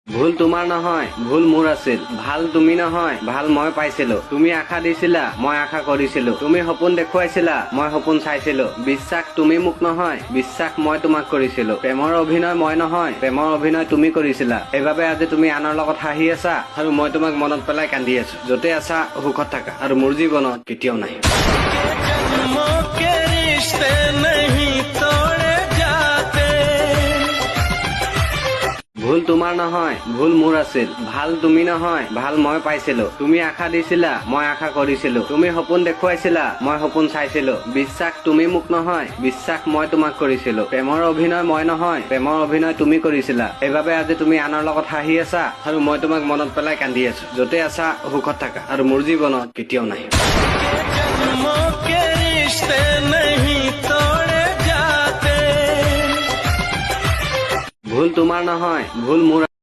ভুল তোমাৰ নহয়, ভুল মোৰ আছিল। ভাল তুমি নহয়, ভাল মই পাইছিলো। তুমি আশা দিছিলা, মই আশা কৰিছিলো। তুমি সপোন দেখুৱাইছিলা, মই সপোন চাইছিলো। বিশ্বাস তুমি মোক নহয়, বিশ্বাস মই তোমাক কৰিছিলো। প্ৰেমৰ অভিনয় মই নহয়, প্ৰেমৰ অভিনয় তুমি কৰিছিলা। সেইবাবে আজি তুমি আনৰ লগত হাঁহি আছা আৰু মই তোমাক মনত পেলাই কান্দি আছো। য'তে আছা সুখত থাকা আৰু মোৰ জীৱনত কেতিয়াও নাহিবা। ভুল তোমাৰ নহয়, ভুল মোৰ আছিল। ভাল তুমি নহয়, ভাল মই পাইছিলো। তুমি আশা দিছিলা, মই আশা কৰিছিলো। তুমি সপোন দেখুৱাইছিলা, মই সপোন চাইছিলো। বিশ্বাস তুমি মোক নহয়, বিশ্বাস মই তোমাক কৰিছিলো। প্ৰেমৰ অভিনয় মই নহয়, প্ৰেমৰ অভিনয় তুমি কৰিছিলা। সেইবাবে আজি তুমি আনৰ লগত হাঁহি আছা আৰু মই তোমাক মনত পেলাই কান্দি আছো। য'তে আছা সুখত থাকা আৰু মোৰ জীৱনত কেতিয়াও নাহিবা। ভুল তোমাৰ নহয়, ভুল মোৰ